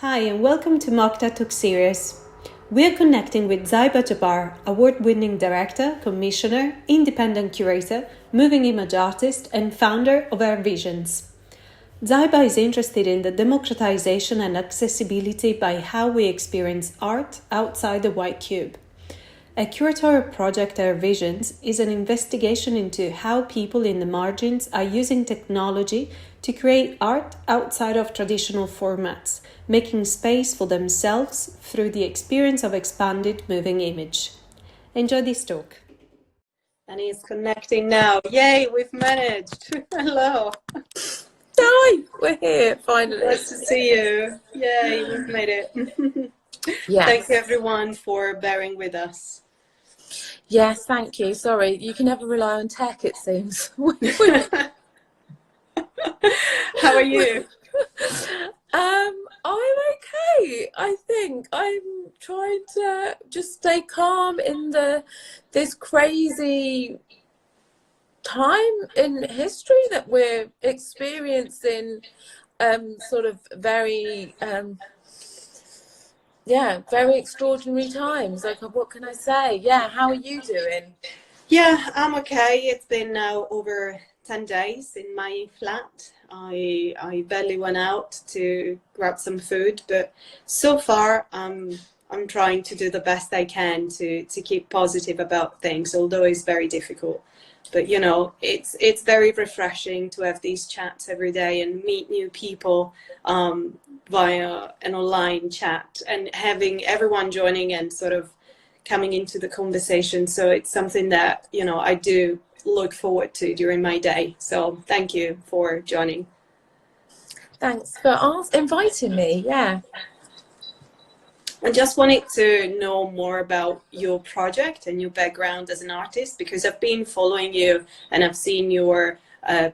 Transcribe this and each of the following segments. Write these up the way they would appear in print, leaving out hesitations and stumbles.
Hi and welcome to MoCDA Talk Series. We are connecting with Zaiba Jabbar, award-winning director, commissioner, independent curator, moving image artist and founder of Hervisions. Zaiba is interested in the democratization and accessibility by how we experience art outside the white cube. A curatorial project, Hervisions, is an investigation into how people in the margins are using technology to create art outside of traditional formats, making space for themselves through the experience of expanded moving image. Enjoy this talk. And he's connecting now. Yay, we've managed. Hello. Hi, we're here finally. Nice to see you. Yay, we've made it. Yes. Thank you everyone for bearing with us. Yes, thank you. Sorry, you can never rely on tech, it seems. How are you? I'm okay. I think I'm trying to just stay calm in this crazy time in history that we're experiencing. Sort of very very extraordinary times. Like, what can I say? Yeah, how are you doing? Yeah, I'm okay. It's been now over 10 days in my flat. I barely went out to grab some food, but so far I'm trying to do the best I can to keep positive about things, although it's very difficult. But you know, it's very refreshing to have these chats every day and meet new people via an online chat and having everyone joining and sort of coming into the conversation. So it's something that, you know, I do look forward to during my day. So thank you for joining. Thanks for inviting me. Yeah. I just wanted to know more about your project and your background as an artist, because I've been following you and I've seen your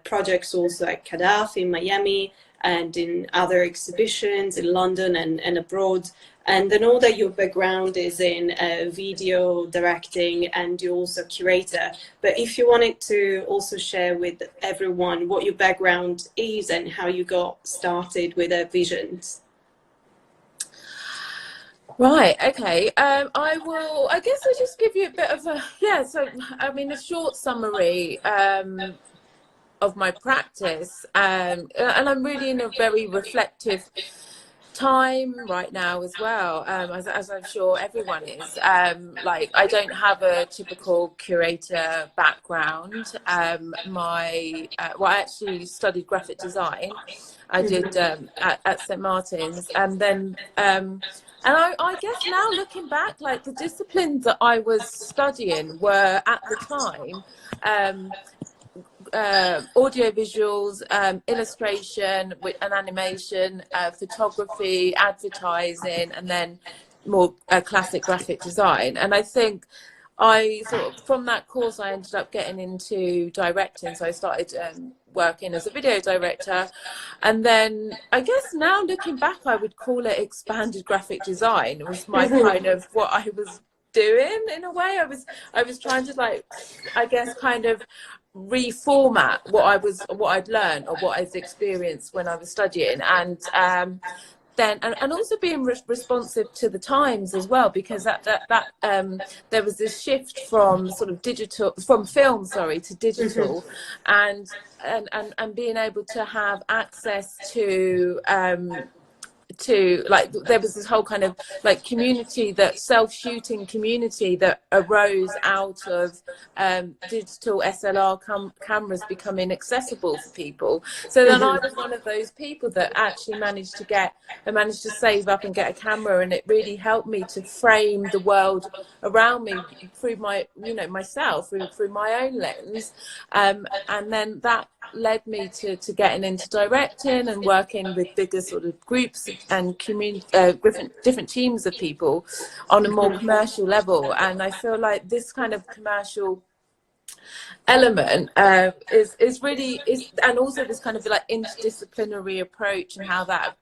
projects also at Kadaf in Miami and in other exhibitions in London and abroad. And I know that your background is in video directing and you're also a curator. But if you wanted to also share with everyone what your background is and how you got started with Hervisions. Right, okay. I guess I'll just give you a bit of a short summary of my practice. And I'm really in a very reflective time right now as well, as I'm sure everyone is. Like, I don't have a typical curator background. I actually studied graphic design. I did at St. Martin's, and then I guess now looking back, like, the disciplines that I was studying were at the time audio visuals, illustration and animation, photography, advertising, and then more classic graphic design. And I think I sort of, from that course, I ended up getting into directing. So I started working as a video director, and then I guess now looking back, I would call it expanded graphic design. It was my kind of what I was doing in a way. I was trying to, like, I guess, kind of reformat what I'd learned or what I'd experienced when I was studying, and then also being responsive to the times as well, because there was this shift from sort of film to digital, and being able to have access to like, there was this whole kind of like community, that self-shooting community that arose out of digital SLR cameras becoming accessible for people. So then I was one of those people that actually managed to save up and get a camera, and it really helped me to frame the world around me through myself through my own lens, and then that led me to getting into directing and working with bigger sort of groups and community, different teams of people on a more commercial level. And I feel like this kind of commercial element is really, and also this kind of like interdisciplinary approach, and how that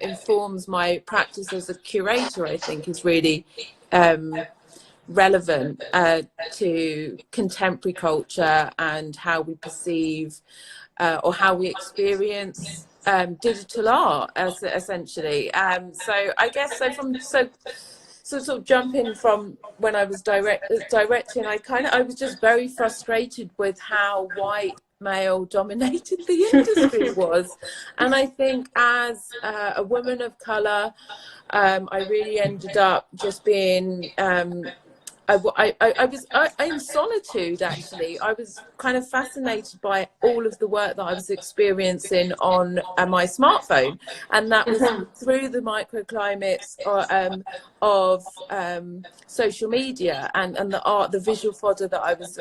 informs my practice as a curator, I think is really relevant to contemporary culture and how we perceive or how we experience digital art, as essentially. So I guess so sort of jumping from when I was directing, I was just very frustrated with how white male dominated the industry was. And I think as a woman of color, I really ended up just being I was in solitude, actually. I was kind of fascinated by all of the work that I was experiencing on my smartphone, and that was through the microclimates of social media and the art, the visual fodder that I was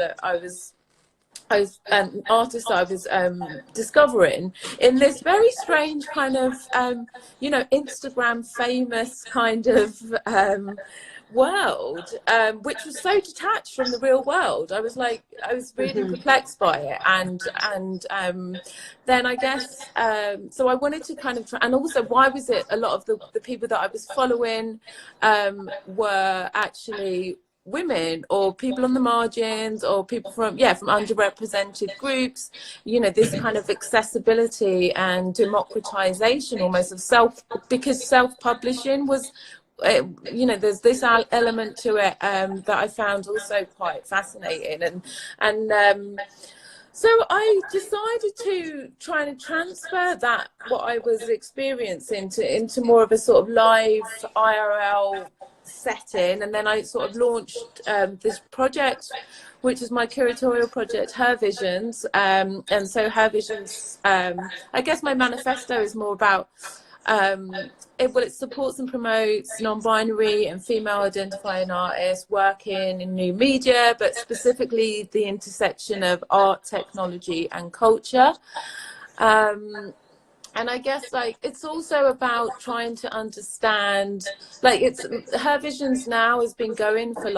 artists I was discovering in this very strange kind of Instagram famous kind of world, which was so detached from the real world. I was really perplexed by it, and then I guess so I wanted to kind of try, and also why was it a lot of the people that I was following were actually women or people on the margins or people from underrepresented groups. This kind of accessibility and democratization almost of because self-publishing was there's this element to it that I found also quite fascinating, and so I decided to try and transfer that, what I was experiencing, into more of a sort of live IRL setting. And then I sort of launched this project, which is my curatorial project, Hervisions. And so Hervisions, I guess my manifesto is more about it supports and promotes non-binary and female identifying artists working in new media, but specifically the intersection of art, technology and culture. And I guess it's also about trying to understand, Hervisions now has been going for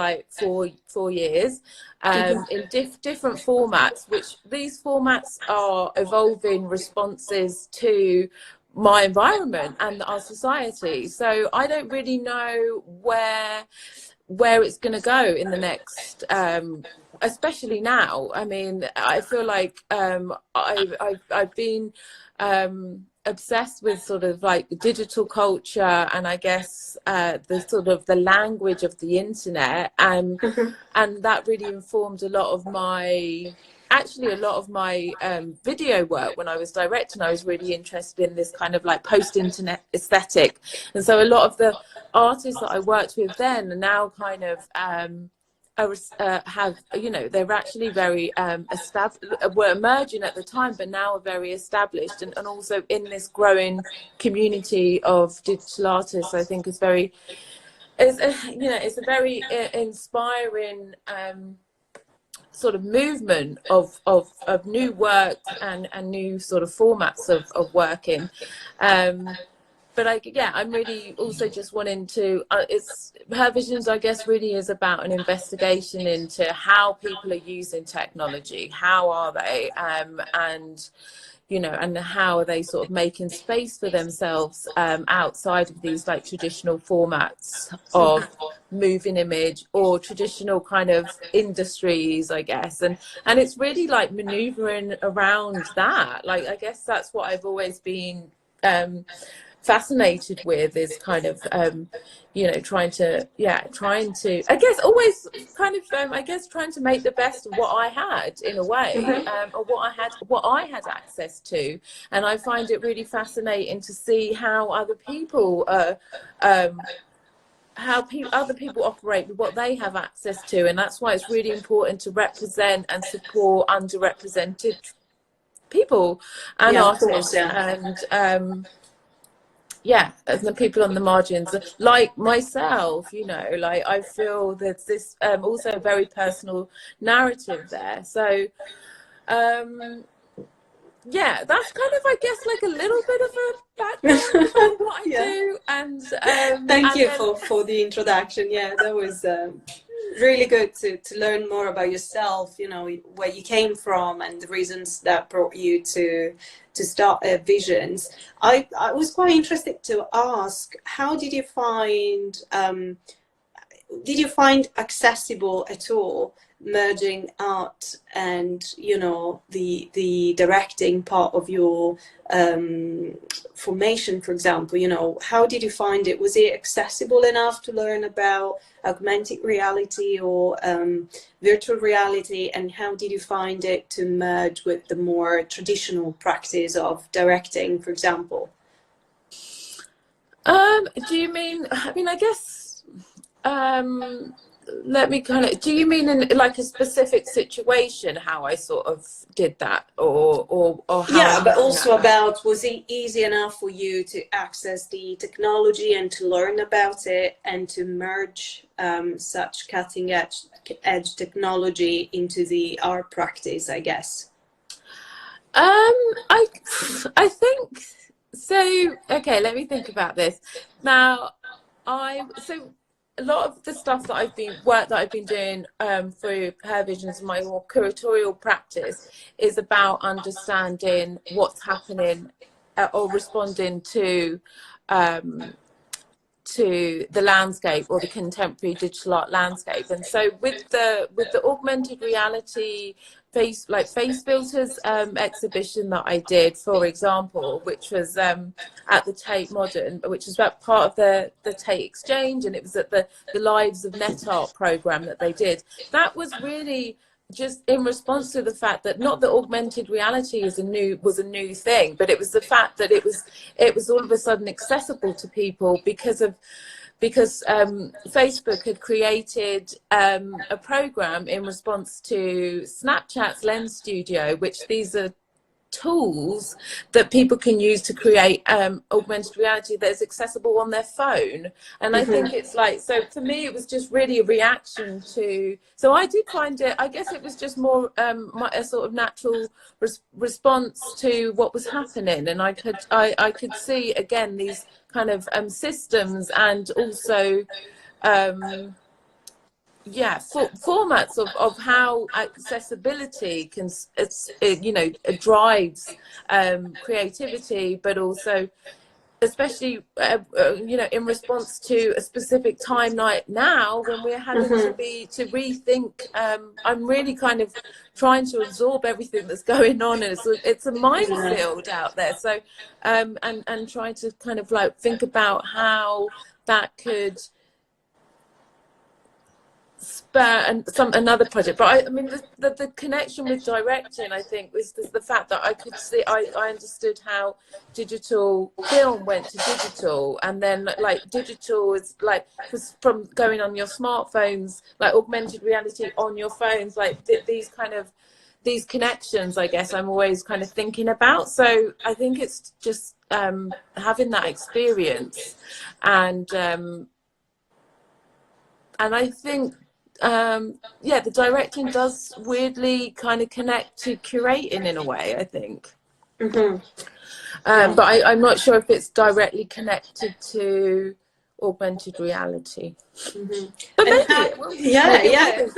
four years in different formats, which these formats are evolving responses to my environment and our society. So I don't really know where it's going to go in the next especially now. I mean, I feel like I've been obsessed with sort of digital culture, and I guess the sort of the language of the internet, and that really informed a lot of my video work. When I was directing, I was really interested in this kind of post-internet aesthetic, and so a lot of the artists that I worked with then are now kind of they're actually very were emerging at the time, but now are very established, and also in this growing community of digital artists. I think it's a very inspiring sort of movement of new work and new sort of formats of working. But I'm really also just wanting to, Hervisions, I guess, really is about an investigation into how people are using technology. How are they? And how are they sort of making space for themselves outside of these traditional formats of moving image or traditional kind of industries, I guess. And it's really maneuvering around that. I guess that's what I've always been fascinated with, is kind of trying to I guess always kind of trying to make the best of what I had, in a way, or what I had access to. And I find it really fascinating to see how other people other people operate with what they have access to. And that's why it's really important to represent and support underrepresented people and artists, and and the people on the margins, like myself. I feel that this also a very personal narrative there. So that's kind of, I guess, a little bit of a background on what I do. And thank you for the introduction. That was really good to learn more about yourself, where you came from and the reasons that brought you to start Hervisions. I was quite interested to ask, how did you find accessible at all merging art and, you know, the directing part of your formation, for example? You know, how did you find it? Was it accessible enough to learn about augmented reality or virtual reality, and how did you find it to merge with the more traditional practice of directing, for example? Do you mean, I mean, I guess, let me kind of, do you mean in like a specific situation, how I sort of did that, or how Yeah, I'm but looking also at that? about, was it easy enough for you to access the technology and to learn about it and to merge such cutting edge technology into the art practice, I guess? I I think so. Okay, let me think about this. Now, so a lot of the stuff that I've been doing for Hervisions, my more curatorial practice, is about understanding what's happening or responding to the landscape, or the contemporary digital art landscape. And so with the augmented reality face filters exhibition that I did, for example, which was at the Tate Modern, which was about part of the Tate Exchange, and it was at the Lives of Net Art program that they did. That was really just in response to the fact that, not that augmented reality was a new thing, but it was the fact that it was all of a sudden accessible to people because Facebook had created a program in response to Snapchat's Lens Studio, which these are tools that people can use to create augmented reality that is accessible on their phone. And I think it's like, so for me it was just really a reaction to, so I did find it, I guess it was just more a sort of natural response to what was happening. And I could see again these kind of systems, and also formats of how accessibility can, you know, drives creativity, but also especially you know, in response to a specific time like now, when we're having to rethink. I'm really kind of trying to absorb everything that's going on, and it's a minefield out there. So and trying to kind of like think about how that could spur another project. But I mean, the connection with directing, I think, was the fact that I could see, I understood how digital film went to digital, and then like digital is like, from going on your smartphones, like augmented reality on your phones, like these connections, I guess I'm always kind of thinking about. So I think it's just having that experience, and I think the directing does weirdly kind of connect to curating in a way, I think. But I'm not sure if it's directly connected to augmented reality. But maybe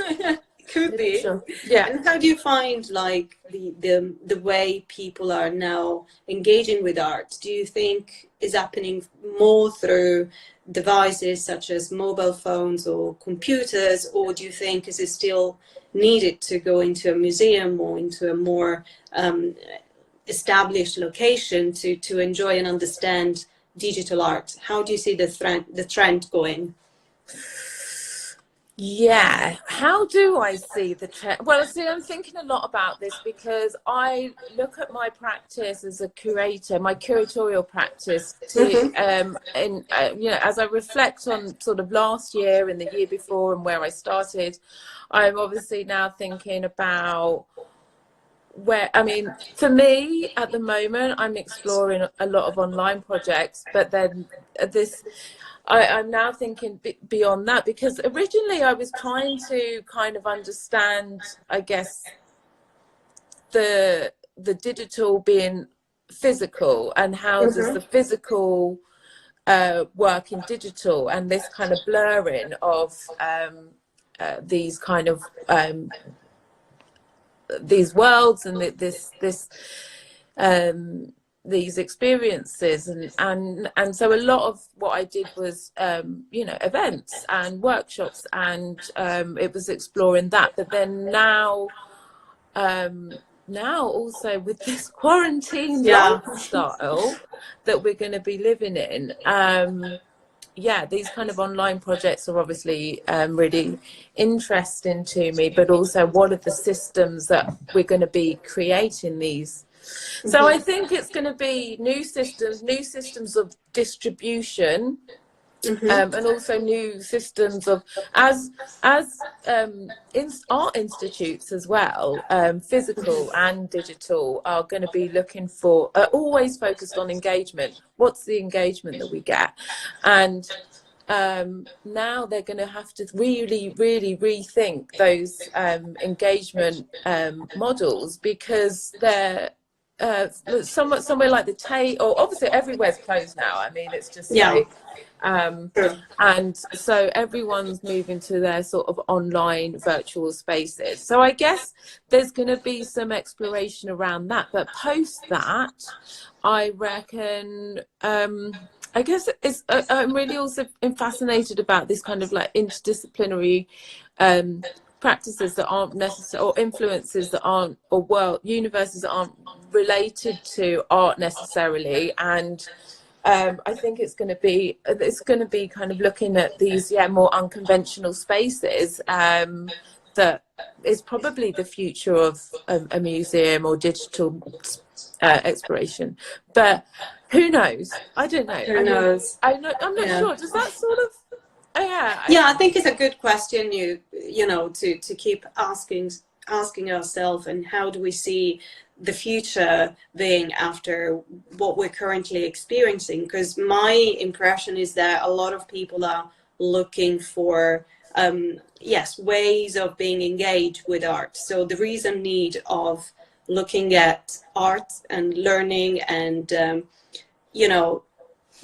could be. Sure. Yeah. And how do you find like the way people are now engaging with art? Do you think is happening more through devices such as mobile phones or computers, or do you think is it still needed to go into a museum or into a more established location to enjoy and understand digital art? How do you see the trend going? Yeah, how do I see the trend? Well, see, I'm thinking a lot about this because I look at my practice as a curator, my curatorial practice, to you know, as I reflect on sort of last year and the year before and where I started, I'm obviously now thinking about where, I mean, for me at the moment, I'm exploring a lot of online projects, but then I'm now thinking beyond that, because originally I was trying to kind of understand, I guess, the digital being physical, and how does the physical work in digital, and this kind of blurring of these kind of these worlds, and this these experiences, and so a lot of what I did was you know, events and workshops, and it was exploring that. But then now also with this quarantine lifestyle that we're going to be living in, yeah, these kind of online projects are obviously really interesting to me, but also what are the systems that we're going to be creating these. So I think it's going to be new systems of distribution, and also new systems of, as in art institutes as well, physical and digital, are going to be looking for, always focused on engagement. What's the engagement that we get? And now they're going to have to really rethink those engagement models, because they're somewhere like the Tate, or obviously everywhere's closed now. I mean, it's just and so everyone's moving to their sort of online virtual spaces. So I guess there's going to be some exploration around that, but post that, I reckon, I guess it's, I'm really also fascinated about this kind of like interdisciplinary practices that aren't necessary, or influences that aren't, or world universes that aren't related to art necessarily. And I think it's going to be kind of looking at these more unconventional spaces, that is probably the future of a museum or digital exploration. But who knows? I don't know. Who knows? I'm not sure. Does that sort of I think it's a good question, you know, to keep asking ourselves, and how do we see the future being after what we're currently experiencing? Because my impression is that a lot of people are looking for ways of being engaged with art. So there is a need of looking at art and learning and you know,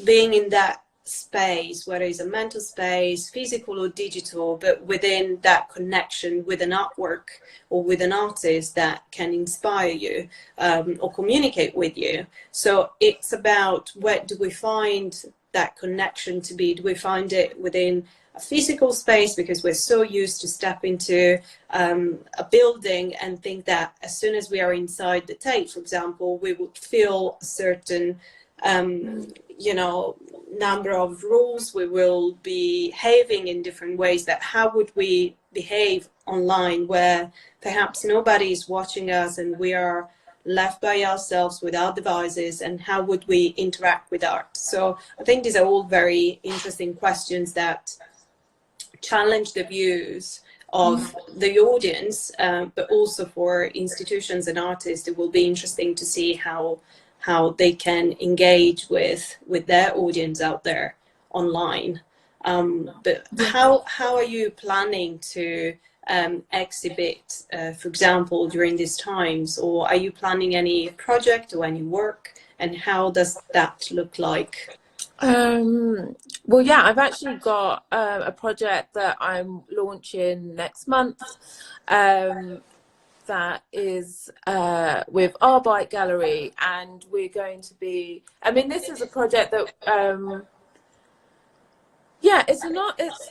being in that space, whether it's a mental space, physical or digital, but within that connection with an artwork or with an artist that can inspire you or communicate with you. So it's about, where do we find that connection to be? Do we find it within a physical space, because we're so used to step into a building and think that as soon as we are inside the Tate, for example, we would feel a certain you know, number of rules, we will be behaving in different ways. That how would we behave online, where perhaps nobody is watching us and we are left by ourselves with our devices, and how would we interact with art? So I think these are all very interesting questions that challenge the views of the audience, but also for institutions and artists, it will be interesting to see how they can engage with their audience out there online. But how are you planning to exhibit, for example, during these times? Or are you planning any project or any work? And how does that look like? Well, yeah, I've actually got a project that I'm launching next month. That is with our bike gallery, and we're going to be, I mean, this is a project that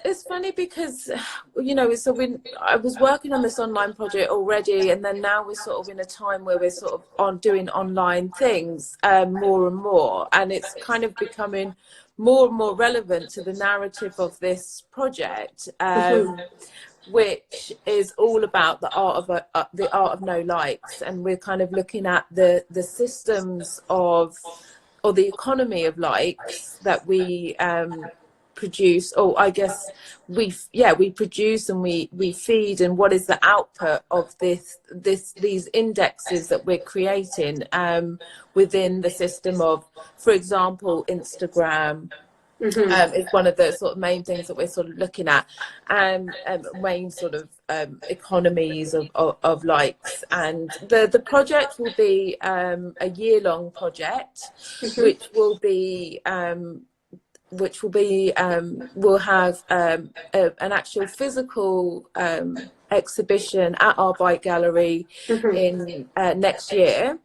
it's funny because, you know, so I was working on this online project already, and then now we're sort of in a time where we're sort of doing online things more and more, and it's kind of becoming more and more relevant to the narrative of this project. Which is all about the art of no likes, and we're kind of looking at the systems of, or the economy of likes that we produce, or I guess we produce and we feed, and what is the output of these indexes that we're creating within the system of, for example, Instagram. Is one of the sort of main things that we're sort of looking at, main sort of economies of likes. And the project will be a year-long project, which will have an actual physical exhibition at our bike gallery in next year.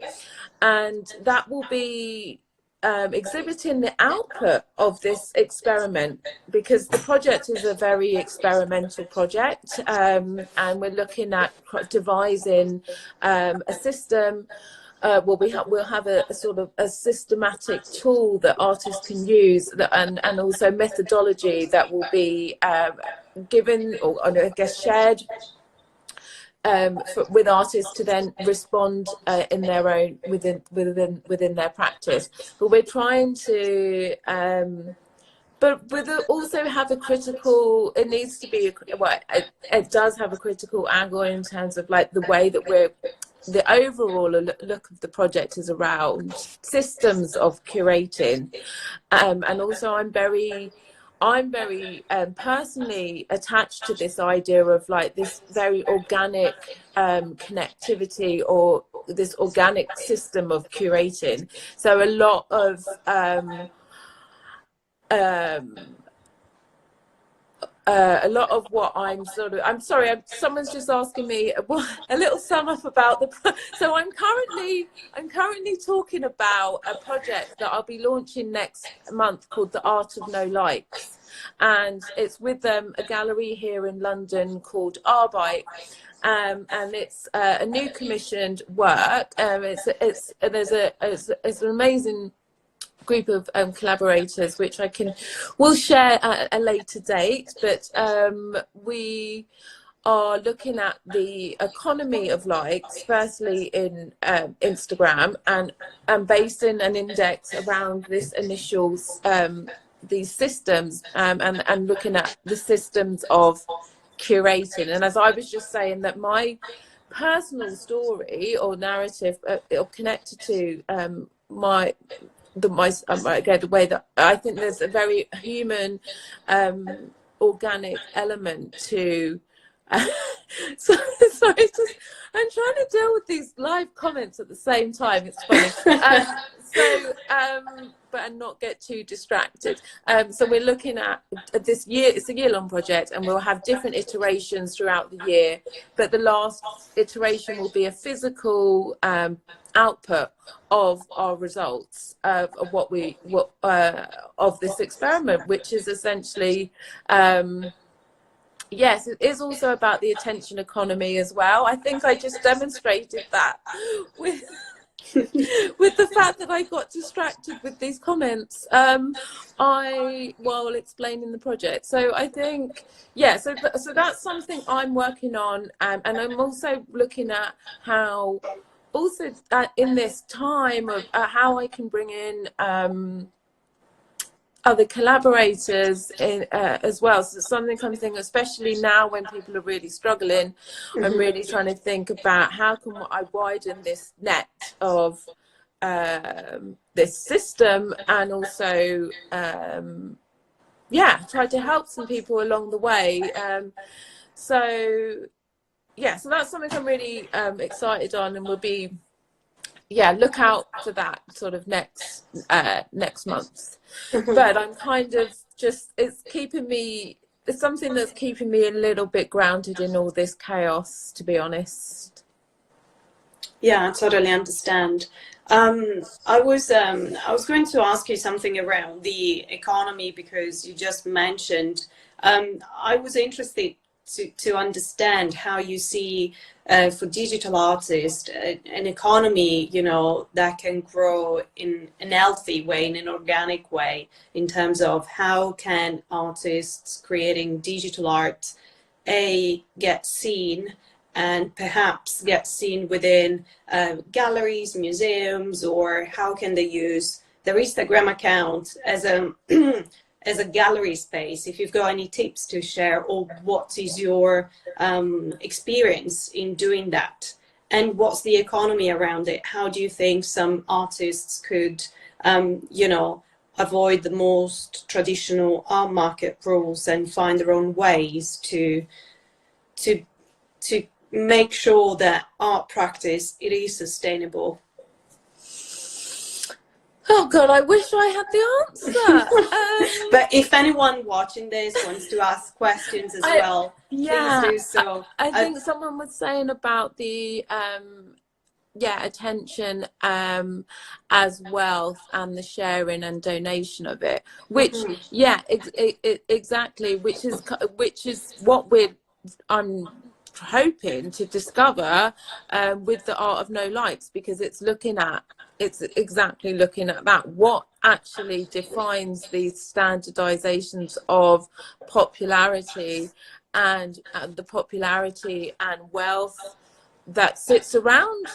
and that will be exhibiting the output of this experiment, because the project is a very experimental project, and we're looking at devising a system. We'll have a sort of a systematic tool that artists can use, and also methodology that will be given, or I guess shared, with artists to then respond in their own within their practice. But we're trying to but also have a critical, it needs to be, well, it does have a critical angle in terms of like the way that the overall look of the project is around systems of curating, and also I'm very personally attached to this idea of like this very organic connectivity, or this organic system of curating. So a lot of what I'm sorry, someone's just asking me a little sum up about so I'm currently talking about a project that I'll be launching next month called The Art of No Likes, and it's with a gallery here in London called Arbite, and it's a new commissioned work. It's an amazing group of collaborators, which we'll share at a later date, but we are looking at the economy of likes, firstly in Instagram, and basing an index around this initial these systems, and looking at the systems of curating. And as I was just saying, that my personal story or narrative or connected to the way that I think there's a very human organic element to sorry, I'm trying to deal with these live comments at the same time, it's funny. But and not get too distracted. So we're looking at this year, it's a year-long project, and we'll have different iterations throughout the year, but the last iteration will be a physical output of our results of of this experiment, which is essentially yes, it is also about the attention economy as well. I think I just demonstrated that with the fact that I got distracted with these comments while explaining the project. So I think, yeah, so that's something I'm working on, and I'm also looking at how also in this time of how I can bring in other collaborators in, as well. So something I'm thinking, especially now when people are really struggling, I'm really trying to think about how can I widen this net of this system, and also try to help some people along the way. So that's something I'm really excited on, and will be look out for that sort of next month. But I'm kind of just, it's something that's keeping me a little bit grounded in all this chaos, to be honest. Yeah, I totally understand. I was going to ask you something around the economy, because you just mentioned, I was interested to understand how you see for digital artists an economy, that can grow in an healthy way, in an organic way, in terms of how can artists creating digital art get seen, and perhaps get seen within galleries, museums, or how can they use their Instagram account as a as a gallery space? If you've got any tips to share, or what is your experience in doing that, and what's the economy around it? How do you think some artists could, avoid the most traditional art market rules and find their own ways to make sure that art practice, it is sustainable? Oh God, I wish I had the answer. But if anyone watching this wants to ask questions as well, please do so. I think someone was saying about the attention as wealth, and the sharing and donation of it, which exactly, which is what I'm hoping to discover with the art of no likes, because it's exactly looking at that, what actually defines these standardizations of popularity, and the popularity and wealth that sits around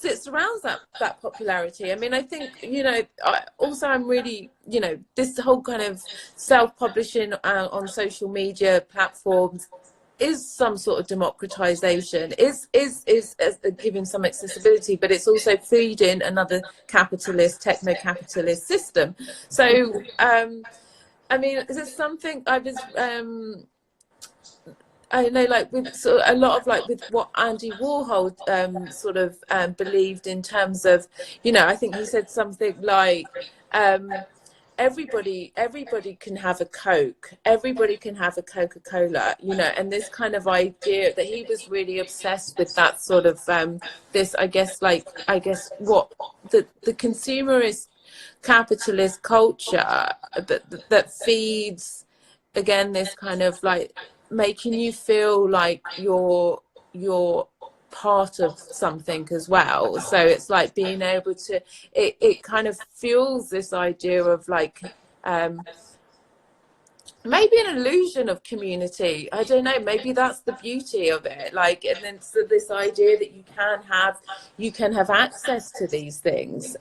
that popularity. I mean, I think, I'm really, this whole kind of self-publishing on social media platforms is some sort of democratization, is giving some accessibility, but it's also feeding another techno-capitalist system. So I mean, is this something I was I know, like, with sort of a lot of, like, with what Andy Warhol believed in terms of, I think he said something like, everybody can have a Coke, everybody can have a Coca-Cola, and this kind of idea that he was really obsessed with, that sort of this, I guess what the consumerist capitalist culture that feeds, again, this kind of, like, making you feel like you're part of something as well. So it's like being able to, it kind of fuels this idea of, like, maybe an illusion of community. I don't know, maybe that's the beauty of it. Like, and then so this idea that you can have access to these things.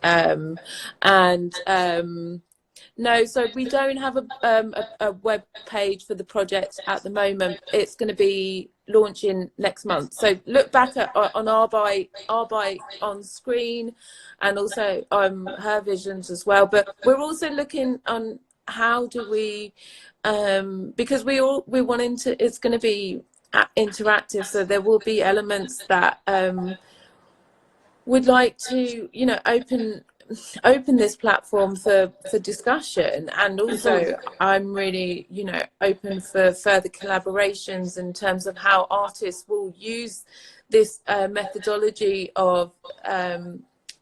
No, so we don't have a web page for the project at the moment. It's going to be launching next month. So look back on our buy on screen, and also Hervisions as well. But we're also looking on how do we, because we're wanting to, it's going to be interactive, so there will be elements that would like to, open this platform for discussion. And also I'm really, open for further collaborations in terms of how artists will use this methodology of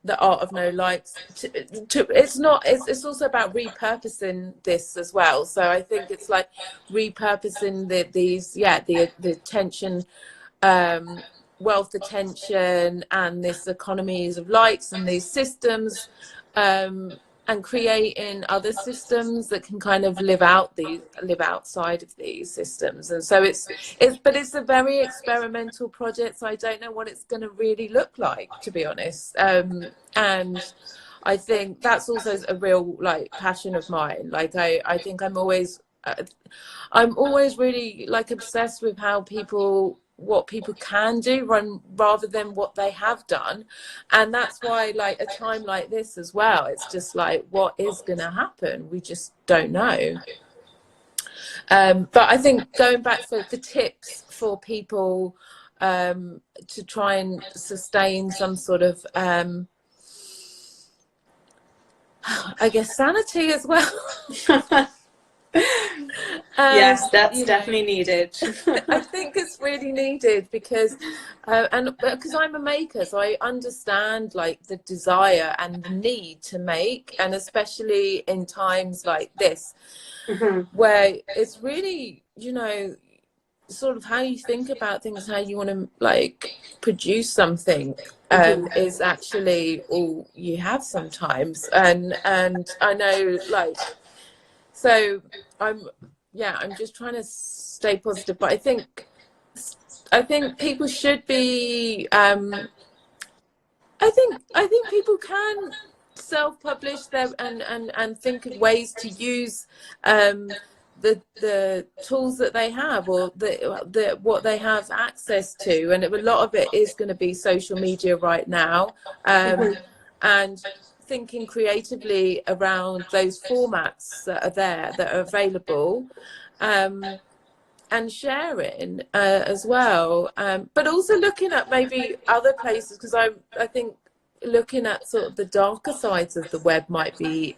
the art of no likes it's also about repurposing this as well. So I think it's like repurposing the attention, wealth attention, and this economies of likes and these systems, and creating other systems that can kind of live outside of these systems. And so it's a very experimental project, so I don't know what it's going to really look like, to be honest. And I think that's also a real, like, passion of mine. Like, I think I'm always really, like, obsessed with what people can do rather than what they have done. And that's why, like, a time like this as well, it's just like, what is going to happen? We just don't know. But I think going back for the tips for people to try and sustain some sort of I guess sanity as well. Yes, that's definitely needed. I think it's really needed because I'm a maker, so I understand, like, the desire and the need to make, and especially in times like this, where it's really, sort of how you think about things, how you want to, like, produce something is actually all you have sometimes. And I know, like, so I'm just trying to stay positive, but I think people should be I think people can self-publish them and think of ways to use the tools that they have, or the what they have access to. And a lot of it is going to be social media right now, and thinking creatively around those formats that are there, that are available, and sharing as well, but also looking at maybe other places, because I think looking at sort of the darker sides of the web might be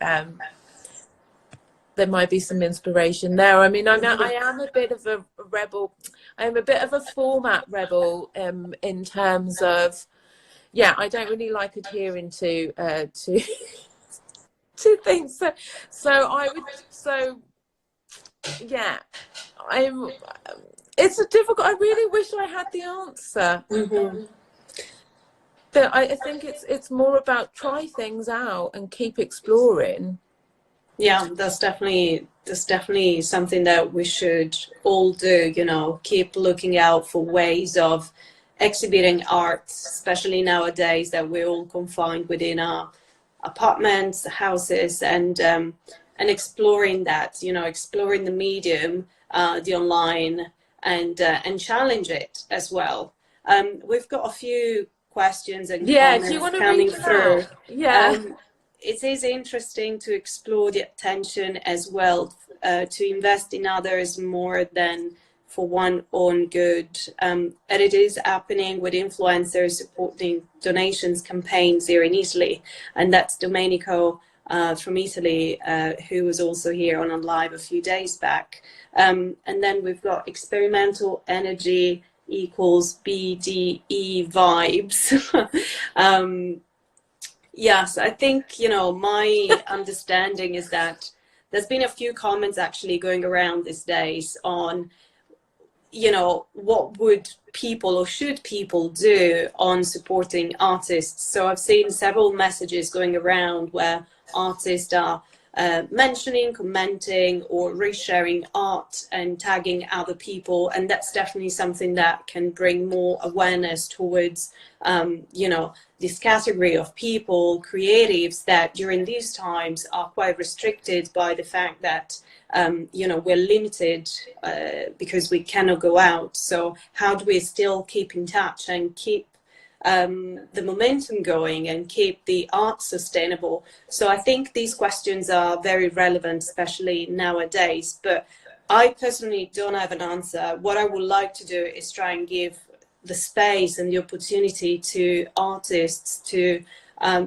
there might be some inspiration there. I mean, I am a bit of a rebel. I'm a bit of a format rebel in terms of, yeah, I don't really like adhering to to things. So I would. So yeah, I'm. It's a difficult. I really wish I had the answer. Mm-hmm. But I think it's more about try things out and keep exploring. Yeah, that's definitely something that we should all do, you know, keep looking out for ways of exhibiting art, especially nowadays that we're all confined within our apartments, houses, and exploring that, you know, exploring the medium, the online, and challenge it as well. We've got a few questions and Yeah, do you comments want to read coming them through. out? Yeah. It is interesting to explore the attention as well, to invest in others more than for one own good. And it is happening with influencers supporting donations campaigns here in Italy. And that's Domenico from Italy, who was also here on a live a few days back. And then we've got experimental energy equals BDE vibes. Yes, I think, you know, my understanding is that there's been a few comments actually going around these days on, you know, what would people or should people do on supporting artists. So I've seen several messages going around where artists are mentioning, commenting, or resharing art and tagging other people, and that's definitely something that can bring more awareness towards, you know, this category of people, creatives, that during these times are quite restricted by the fact that, you know, we're limited because we cannot go out. So how do we still keep in touch and keep the momentum going and keep the art sustainable? So I think these questions are very relevant, especially nowadays. But I personally don't have an answer. What I would like to do is try and give the space and the opportunity to artists to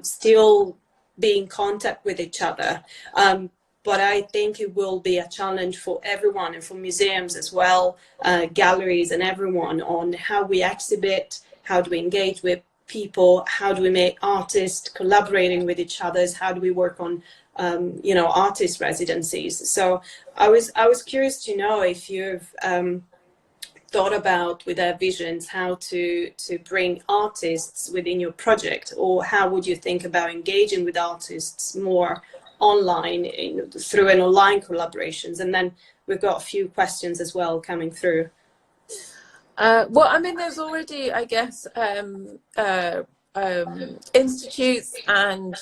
still be in contact with each other. But I think it will be a challenge for everyone, and for museums as well, galleries and everyone, on how we exhibit, how do we engage with people, how do we make artists collaborating with each other, how do we work on, you know, artist residencies. So I was curious to know if you've thought about with Hervisions how to bring artists within your project, or how would you think about engaging with artists more online through an online collaborations? And then we've got a few questions as well coming through. Well, I mean, there's already, I guess, institutes and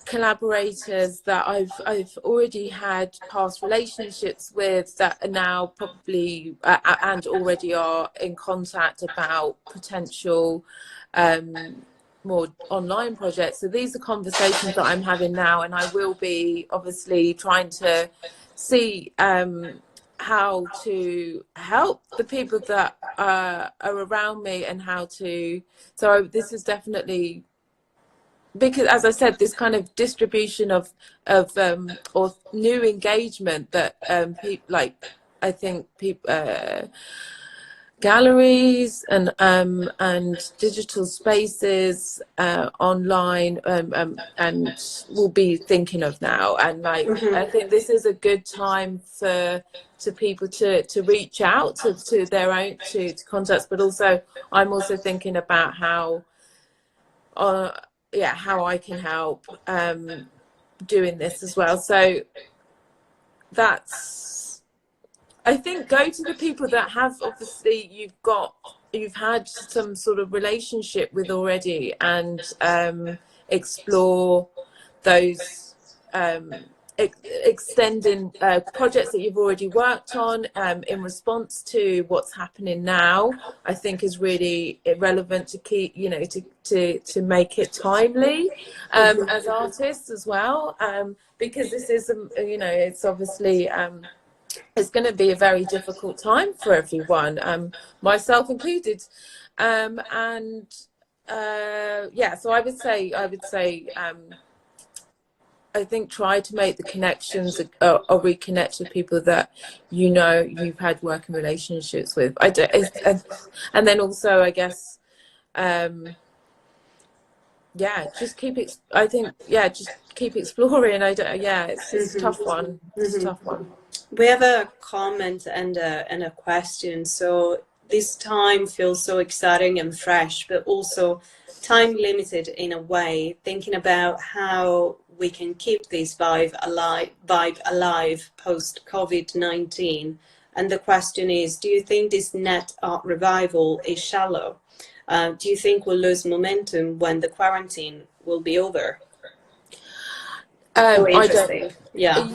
collaborators that I've already had past relationships with that are now probably and already are in contact about potential more online projects. So these are conversations that I'm having now, and I will be obviously trying to see how to help the people that are around me, and how to, so this is definitely, because as I said, this kind of distribution of or new engagement that people, like, I think people, galleries and digital spaces online and will be thinking of now. And like, I think this is a good time for people to reach out to their own to contacts, but also I'm also thinking about how how I can help doing this as well. So that's, I think, go to the people that have, obviously you've had some sort of relationship with already, and explore those extending projects that you've already worked on in response to what's happening now. I think is really relevant to keep, you know, to make it timely as artists as well, because this is, you know, it's obviously it's going to be a very difficult time for everyone, myself included, and yeah, so I would say I think try to make the connections or reconnect with people that you know you've had working relationships with. And then also, I guess, yeah, just I think, yeah, just keep exploring. I don't, yeah, it's a tough one. It's a tough one. We have a comment and a question. So this time feels so exciting and fresh, but also time limited in a way, thinking about how we can keep this vibe alive post COVID-19. And the question is, do you think this net art revival is shallow? Do you think we'll lose momentum when the quarantine will be over? Interesting. Yeah.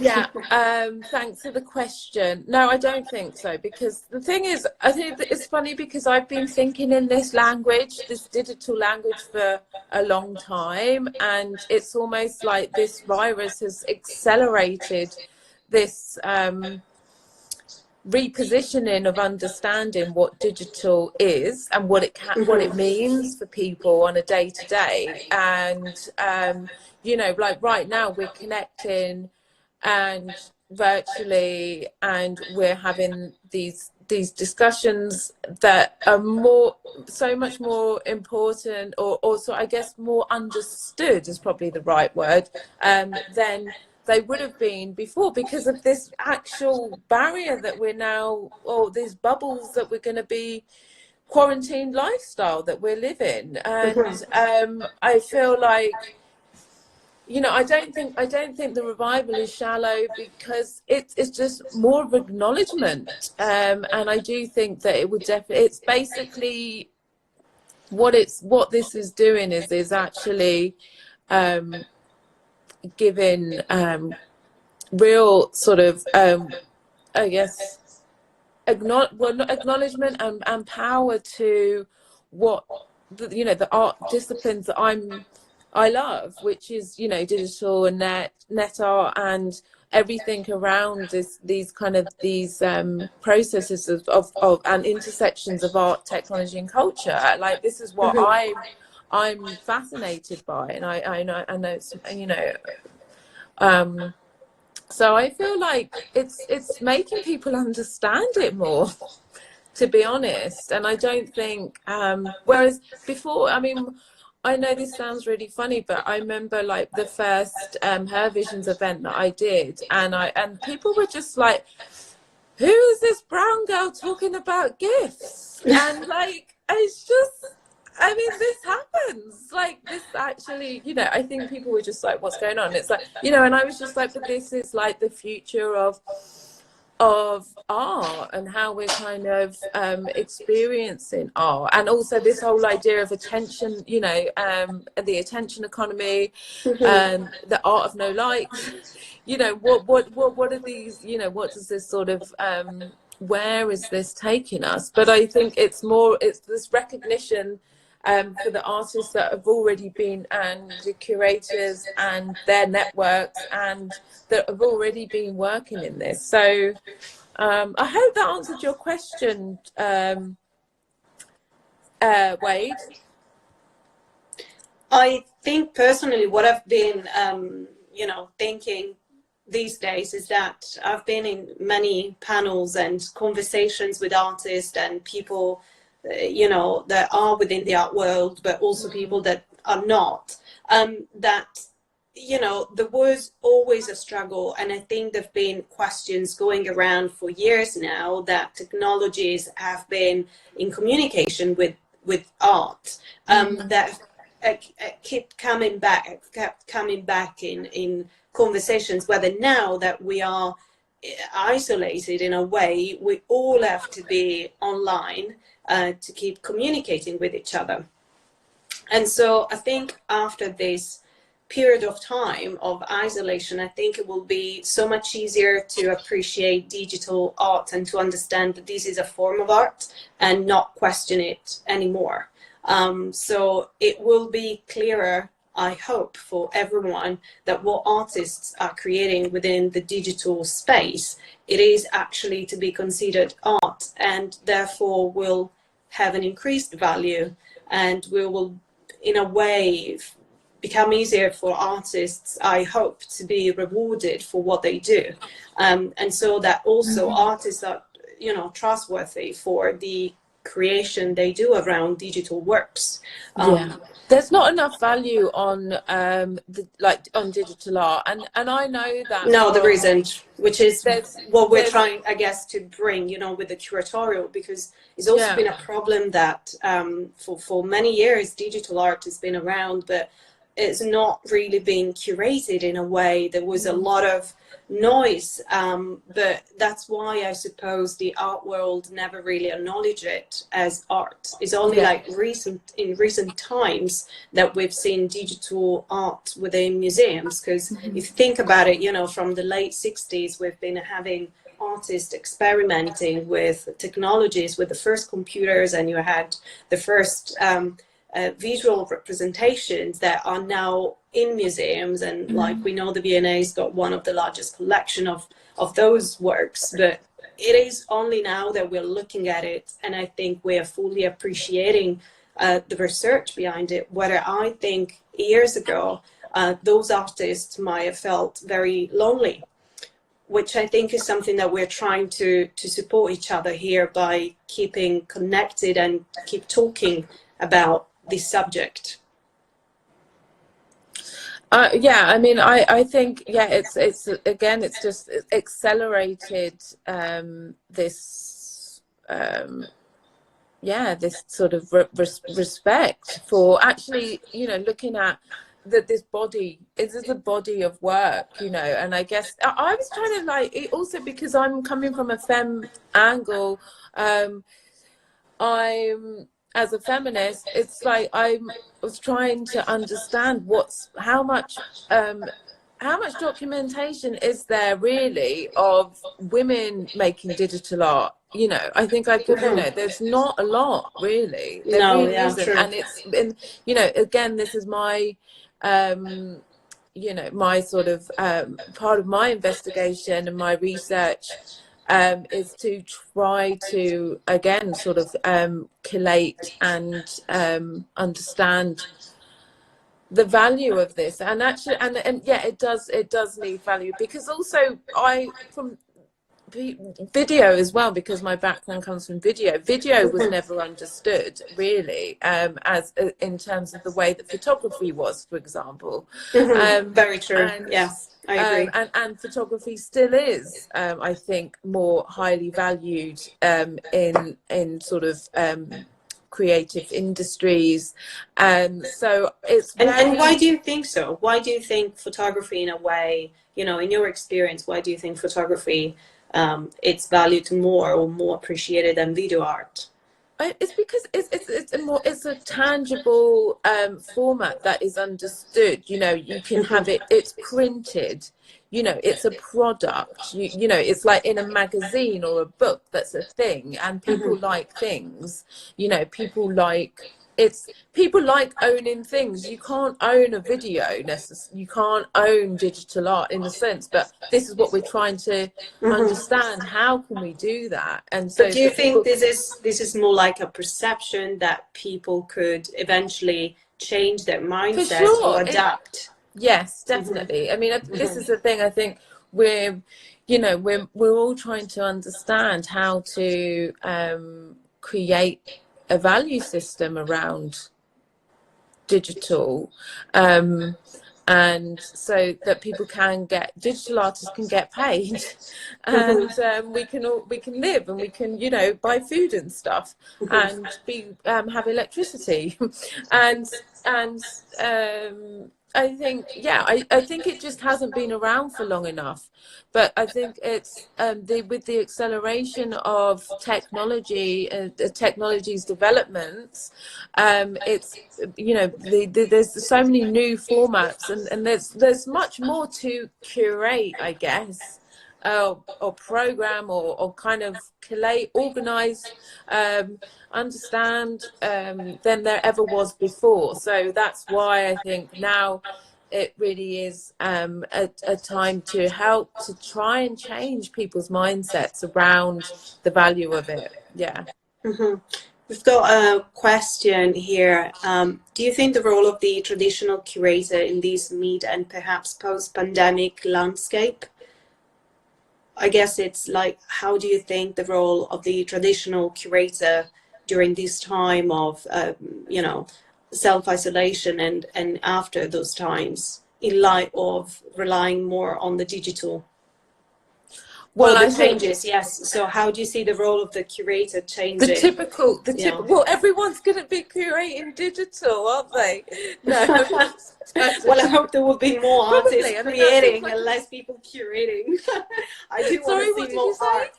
Thanks for the question. No, I don't think so, because the thing is, I think that it's funny because I've been thinking in this language, this digital language, for a long time, and it's almost like this virus has accelerated this repositioning of understanding what digital is and what it what it means for people on a day-to-day. And you know, like right now we're connecting and virtually, and we're having these discussions that are so much more important, or also I guess more understood is probably the right word, than they would have been before, because of this actual barrier that we're now, or these bubbles that we're going to be, quarantined lifestyle that we're living. And I feel like, you know, I don't think the revival is shallow, because it's just more of acknowledgement, and I do think that it would definitely, it's basically what this is doing is actually giving real sort of I guess acknowledgement and power to what the art disciplines that I love, which is, you know, digital and net art and everything around these processes of and intersections of art, technology and culture. Like, this is what I'm fascinated by, and I know it's, you know, so I feel like it's making people understand it more, to be honest. And I don't think whereas before, I mean, I know this sounds really funny, but I remember like the first Hervisions event that I did, and people were just like, who is this brown girl talking about gifts? And like, it's just, I mean, this happens. Like, this actually, you know, I think people were just like, what's going on? It's like, you know, and I was just like, but this is like the future of art and how we're kind of experiencing art, and also this whole idea of attention, you know, the attention economy, the art of no likes, you know, what are these, you know, what does this sort of where is this taking us? But I think it's this recognition for the artists that have already been, and the curators and their networks, and that have already been working in this. So I hope that answered your question, Wade. I think personally what I've been, you know, thinking these days is that I've been in many panels and conversations with artists and people, you know, that are within the art world, but also people that are not, that, you know, there was always a struggle. And I think there've been questions going around for years now that technologies have been in communication with art, that kept coming back in conversations, whether now that we are isolated in a way, we all have to be online to keep communicating with each other. And so I think after this period of time of isolation, I think it will be so much easier to appreciate digital art and to understand that this is a form of art and not question it anymore. So it will be clearer, I hope, for everyone that what artists are creating within the digital space, it is actually to be considered art, and therefore will have an increased value, and we will, in a way, become easier for artists, I hope, to be rewarded for what they do. And so that also artists are, you know, trustworthy for the creation they do around digital works. Yeah, there's not enough value on on digital art, and I know that No, there from isn't, which is what we're there's trying, I guess, to bring, with the curatorial, because it's also yeah. been a problem that for many years digital art has been around, but it's not really being curated in a way. There was a lot of noise, but that's why I suppose the art world never really acknowledged it as art. It's only like in recent times that we've seen digital art within museums, because if you think about it, from the late 60s we've been having artists experimenting with technologies, with the first computers, and you had the first visual representations that are now in museums, and like we know, the V&A's got one of the largest collection of those works, but it is only now that we're looking at it, and I think we are fully appreciating the research behind it. Whether I think years ago those artists might have felt very lonely, which I think is something that we're trying to support each other here by keeping connected and keep talking about this subject. Yeah, I mean, I think, yeah, it's again, it's just accelerated this this sort of respect for actually, looking at that this body is a body of work, and I guess I was trying to also, because I'm coming from a femme angle, I'm, as a feminist, it's like I was trying to understand how much documentation is there really of women making digital art. I think there's not a lot really. There No, really yeah, isn't. true. And it's been, again, this is my my sort of part of my investigation and my research is to try to, again, sort of collate and understand the value of this, and actually, and yeah, it does need value, because also from video as well, because my background comes from video was never understood really, as in terms of the way that photography was, for example. Very true. And, yes, I agree. And photography still is, I think, more highly valued in sort of creative industries, so it's and why do you think so? Why do you think photography, in a way, in your experience, why do you think photography it's valued more or more appreciated than video art? It's because it's a tangible format that is understood. You can have it. It's printed. It's a product. It's like in a magazine or a book. That's a thing, and people like things. People like owning things. You can't own a video necessarily. You can't own digital art in a sense, but this is what we're trying to understand. How can we do that? And so, but do you think this is more like a perception that people could eventually change their mindset or adapt? Yes, definitely. I mean, this is the thing. I think we're all trying to understand how to create a value system around digital, and so that digital artists can get paid, and we can live, and we can buy food and stuff, and have electricity, and I think, I think it just hasn't been around for long enough. But I think it's with the acceleration of technology, the technology's developments, it's there's so many new formats, and there's much more to curate, I guess, or program, or kind of collate, organize, understand, than there ever was before. So that's why I think now it really is a time to help to try and change people's mindsets around the value of it. Yeah. We've got a question here. Do you think the role of the traditional curator in this mid and perhaps post-pandemic landscape? I guess it's like, how do you think the role of the traditional curator during this time of, self-isolation and after those times, in light of relying more on the digital? Well, The I think changes, yes. So how do you see the role of the curator the changing? typical, Yeah. well, everyone's going to be curating digital, aren't they? No. Well, I hope there will be more Probably. artists I mean, creating and less people curating. I do want Sorry, to what see did you more say? art.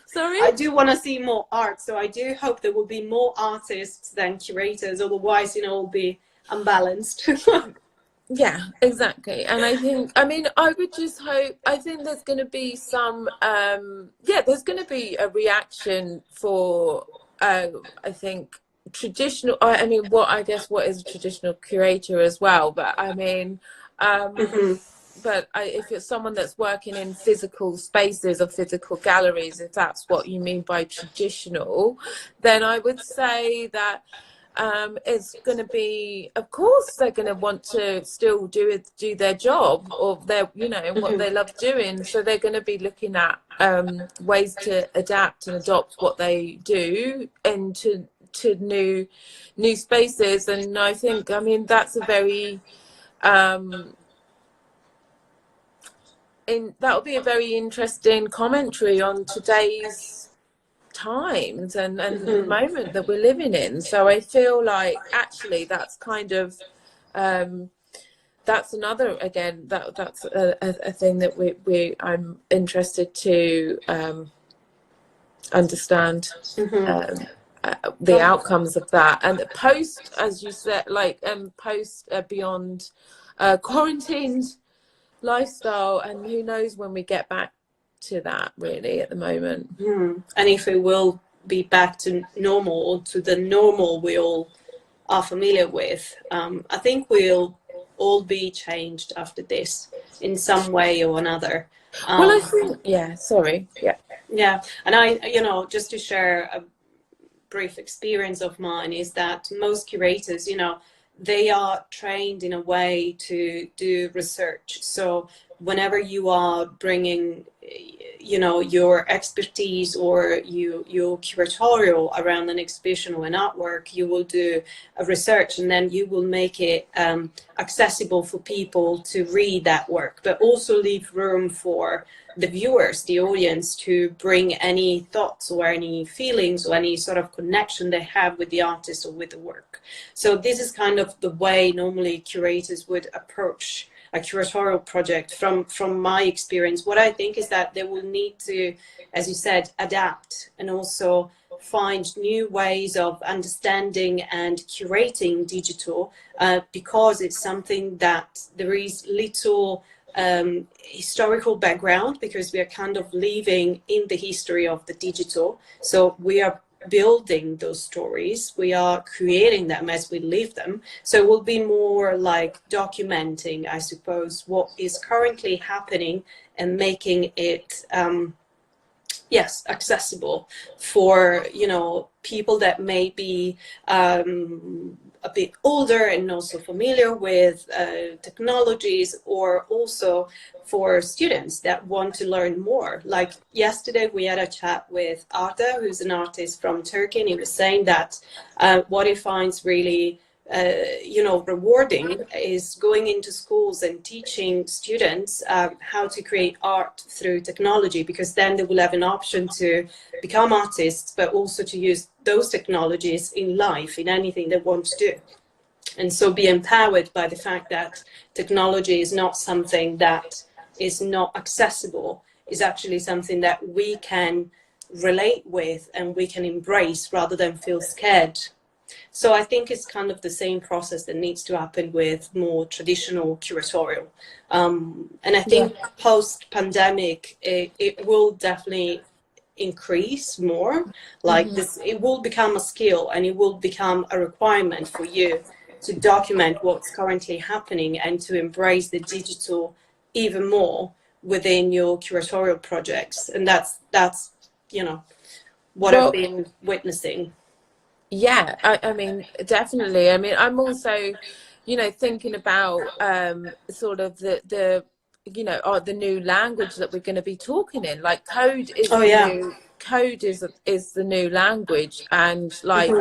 Sorry? I do want to see more art, so I do hope there will be more artists than curators. Otherwise, it'll be unbalanced. Yeah, exactly. And I think, I mean, I would just hope, I think there's going to be some, there's going to be a reaction for, I think, traditional, I mean, what is a traditional curator as well, but I mean, but if it's someone that's working in physical spaces or physical galleries, if that's what you mean by traditional, then I would say that it's going to be, of course, they're going to want to still do their job, or their, what they love doing. So they're going to be looking at ways to adapt and adopt what they do into new spaces. And I think, I mean, that's a very that'll be a very interesting commentary on today's times and the moment that we're living in. So I feel like actually that's kind of that's another, again, that's a thing that I'm interested to understand the outcomes of that. And post, as you said, like post beyond quarantined lifestyle, and who knows when we get back to that, really, at the moment. And if it will be back to normal, or to the normal we all are familiar with, I think we'll all be changed after this in some way or another. Well, I think, yeah. And I, just to share a brief experience of mine, is that most curators, they are trained in a way to do research. So whenever you are bringing, your expertise or your curatorial around an exhibition or an artwork, you will do a research, and then you will make it accessible for people to read that work, but also leave room for the viewers, the audience, to bring any thoughts or any feelings or any sort of connection they have with the artist or with the work. So this is kind of the way normally curators would approach a curatorial project. From my experience, what I think is that they will need to, as you said, adapt and also find new ways of understanding and curating digital, because it's something that there is little historical background, because we are kind of living in the history of the digital. So we are building those stories, we are creating them as we live them. So it will be more like documenting, I suppose, what is currently happening and making it accessible for people that may be a bit older and also familiar with technologies, or also for students that want to learn more. Like yesterday we had a chat with Arda, who's an artist from Turkey, and he was saying that what he finds really rewarding is going into schools and teaching students how to create art through technology, because then they will have an option to become artists, but also to use those technologies in life, in anything they want to do. And so be empowered by the fact that technology is not something that is not accessible, is actually something that we can relate with and we can embrace rather than feel scared. So I think it's kind of the same process that needs to happen with more traditional curatorial. And I think post-pandemic, it will definitely increase more. Like this, it will become a skill, and it will become a requirement for you to document what's currently happening and to embrace the digital even more within your curatorial projects. And that's what I've been witnessing. Yeah, I mean, definitely. I mean, I'm also, thinking about sort of the new language that we're going to be talking in. Like code is code is the new language, and like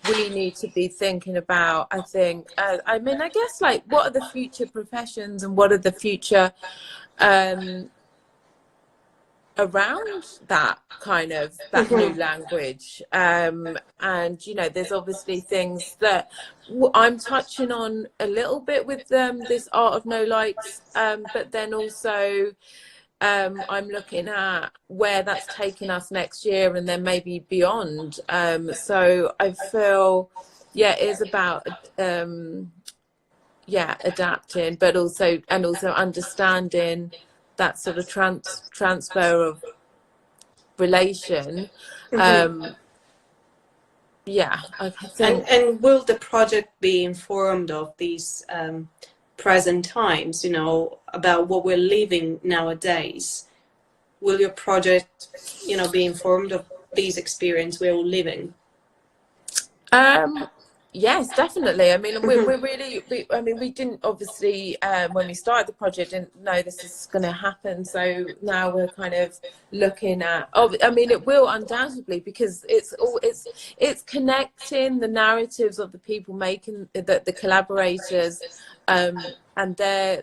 we need to be thinking about, I think, I mean, I guess, like, what are the future professions and what are the future around that kind of that new language, and you know, there's obviously things that I'm touching on a little bit with this art of no likes, but then also I'm looking at where that's taking us next year and then maybe beyond. So I feel, yeah, it is about adapting, but also understanding that sort of transfer of relation. I think. And will the project be informed of these present times, you know, about what we're living nowadays? Will your project, you know, be informed of these experiences we're all living? Yes, definitely. I mean, we're really, we didn't obviously, when we started the project, didn't know this is going to happen. So now we're kind of looking at, I mean, it will undoubtedly, because it's connecting the narratives of the people making, the collaborators, and their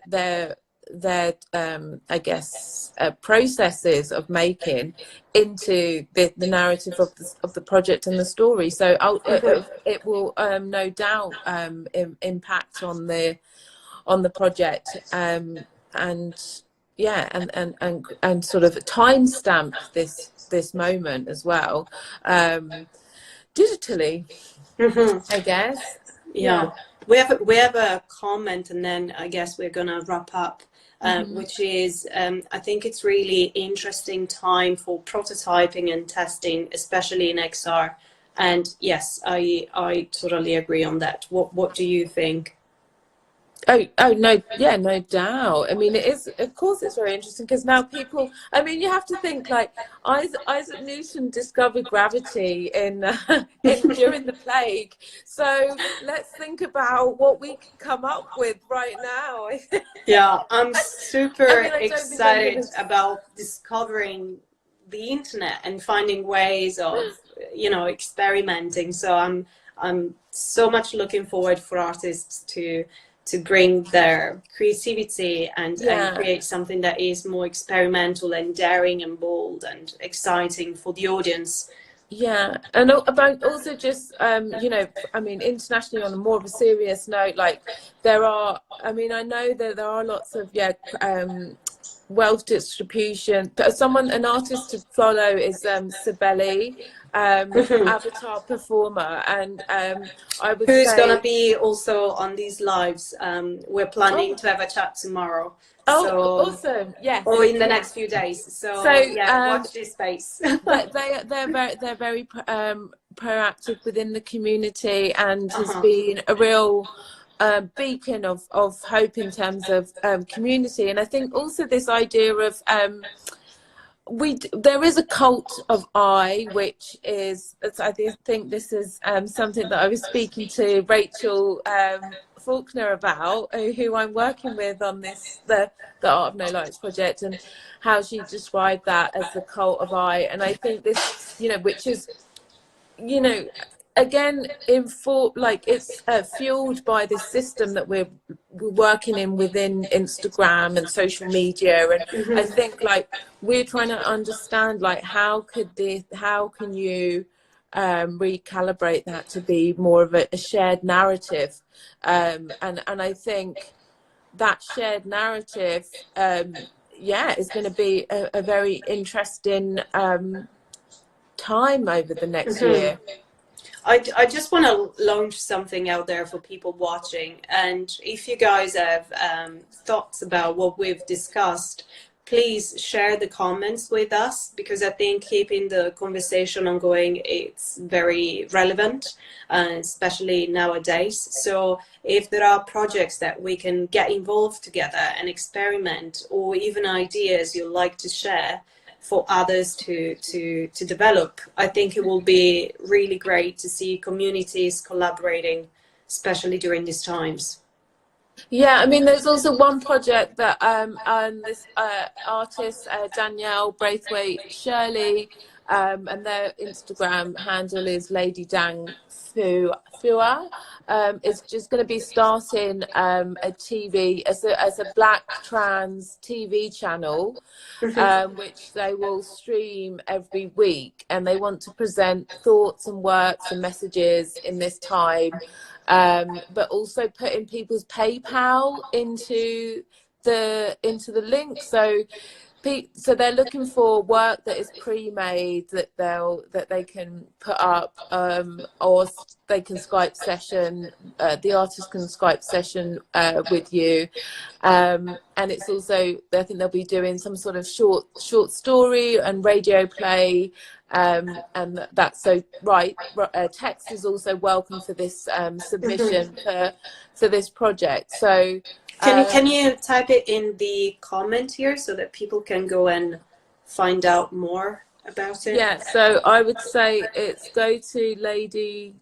I guess processes of making into the narrative of the project and the story. So it will no doubt impact on the project, and yeah, and sort of timestamp this moment as well, digitally, I guess. Yeah. We have a comment, and then I guess we're gonna wrap up, which is I think it's really interesting time for prototyping and testing, especially in XR. And yes, I totally agree on that. What do you think? Oh no, yeah, no doubt. I mean, it is, of course, it's very interesting, because now people, I mean, you have to think, like, Isaac Newton discovered gravity in during the plague. So let's think about what we can come up with right now. Yeah, I'm super excited about discovering the internet and finding ways of, you know, experimenting. So I'm so much looking forward for artists to bring their creativity and create something that is more experimental and daring and bold and exciting for the audience. Yeah, and about also just you know, I mean, internationally, on a more of a serious note, like, there are, I mean, I know that there are lots of wealth distribution. An artist to follow is Sibeli, avatar performer, and I would who's say, gonna be also on these lives. We're planning to have a chat tomorrow. So, awesome! Yes, or in the next few days. So watch this space. they're very proactive within the community, and has been a real beacon of hope in terms of community. And I think also this idea of there is a cult of I, which is, I think this is something that I was speaking to Rachel Faulkner about, who I'm working with on this, the Art of No Lights project, and how she described that as the cult of I. And I think this, you know, which is, you know, again, it's fueled by this system that we're working in within Instagram and social media. And I think, like, we're trying to understand, like, how can you recalibrate that to be more of a shared narrative, and I think that shared narrative is going to be a very interesting time over the next year. I just want to launch something out there for people watching, and if you guys have thoughts about what we've discussed, please share the comments with us, because I think keeping the conversation ongoing, it's very relevant, especially nowadays. So if there are projects that we can get involved together and experiment, or even ideas you'd like to share for others to develop, I think it will be really great to see communities collaborating, especially during these times. Yeah, I mean, there's also one project that this artist, Danielle Braithwaite Shirley, and their Instagram handle is Lady Dang Fua. Is just going to be starting a TV as a Black trans TV channel, which they will stream every week, and they want to present thoughts and works and messages in this time, but also putting people's PayPal into the link. So they're looking for work that is pre-made that they can put up, or they can Skype session. The artist can Skype session with you, and it's also, I think they'll be doing some sort of short story and radio play, and that's so right. Text is also welcome for this submission for this project. So. Can you type it in the comment here so that people can go and find out more about it? Yeah, so I would say it's go to Lady.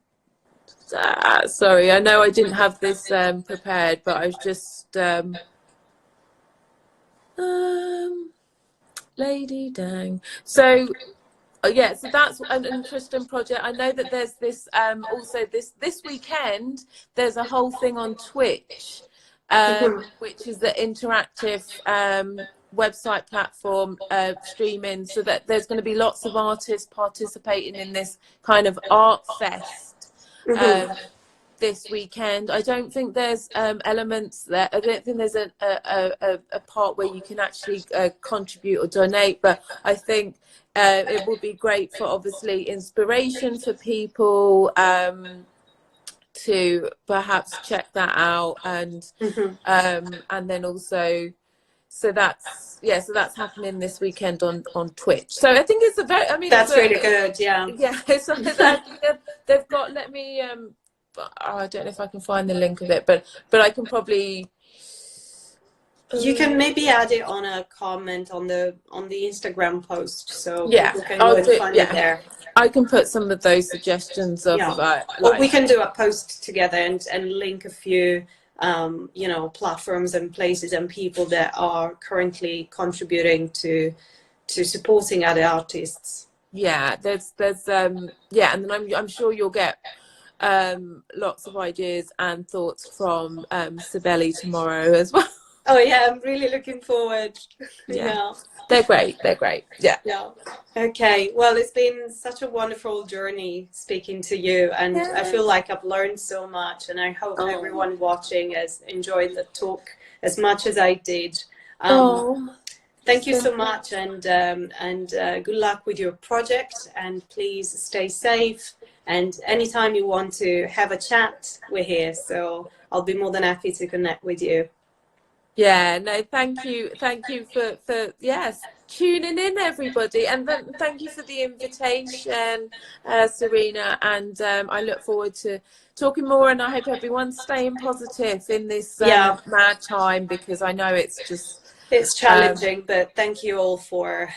Sorry, I know I didn't have this prepared, but I was just Lady Dang. So yeah, so that's an interesting project. I know that there's this also this weekend. There's a whole thing on Twitch. Which is the interactive website platform streaming, so that there's going to be lots of artists participating in this kind of art fest this weekend. I don't think there's elements there. I don't think there's a part where you can actually contribute or donate, but I think it will be great for obviously inspiration for people to perhaps check that out, and then also so that's happening this weekend on Twitch. So I think it's that's really good. Yeah so they've got, let me I don't know if I can find the link of it, but I can probably, you can maybe add it on a comment on the Instagram post, so people can go and find it there. I can put some of those suggestions of well, we can do a post together and link a few platforms and places and people that are currently contributing to supporting other artists. Yeah, there's and then I'm sure you'll get lots of ideas and thoughts from Sibeli tomorrow as well. Oh yeah, I'm really looking forward. Yeah. They're great. Yeah. Okay. Well, it's been such a wonderful journey speaking to you, and I feel like I've learned so much, and I hope everyone watching has enjoyed the talk as much as I did. Thank you so much, and good luck with your project, and please stay safe. And anytime you want to have a chat, we're here. So I'll be more than happy to connect with you. Yeah, no, thank you for tuning in, everybody, and then thank you for the invitation, Serena, and I look forward to talking more, and I hope everyone's staying positive in this mad time, because I know it's challenging, but thank you all for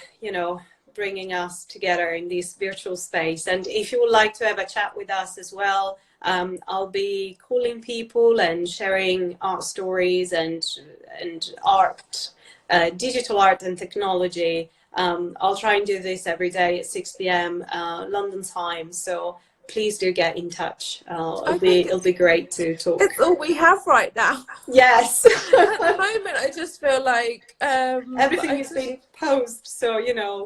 bringing us together in this virtual space. And if you would like to have a chat with us as well, I'll be calling people and sharing art stories and art, digital art and technology. I'll try and do this every day at 6 p.m. London time. So please do get in touch. It'll be great to talk. It's all we have right now. Yes. At the moment, I just feel like everything is being posed, so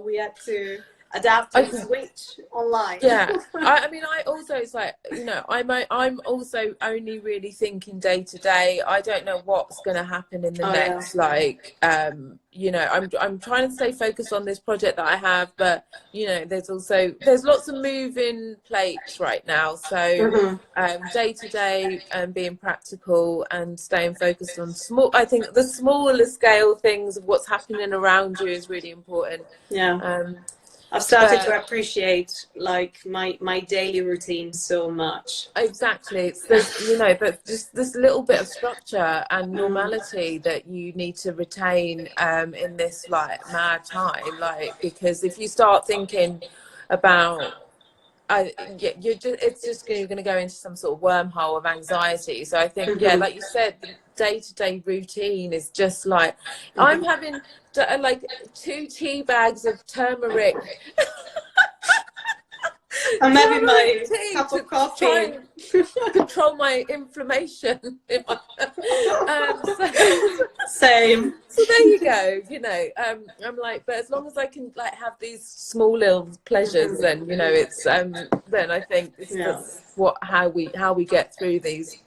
we had to adapt and switch online. Yeah. I also, it's like, I'm also only really thinking day to day. I don't know what's going to happen in the next I'm trying to stay focused on this project that I have, but there's lots of moving plates right now, so day to day and being practical and staying focused on I think the smaller scale things of what's happening around you is really important. I've started to appreciate my daily routine so much. Exactly. It's but just this little bit of structure and normality that you need to retain in this mad time. Because if you start thinking about, it's just going to go into some sort of wormhole of anxiety. So I think, like you said, the day-to-day routine is just I'm having 2 tea bags of turmeric I'm having my tea cup to of coffee. try and control my inflammation. Same. So there you go. You know, I'm like, but as long as I can like have these small little pleasures, then you know, it's then I think that's how we get through these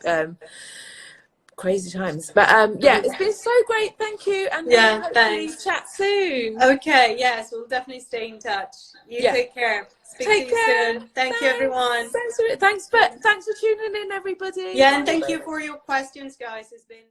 crazy times. But yeah, it's been so great. Thank you, and hopefully thanks. chat soon. Okay, yes, we'll definitely stay in touch. You take care. Speak to you soon. Thank you, everyone. Thanks for tuning in, everybody. Yeah, and thank you for your questions, guys. It's been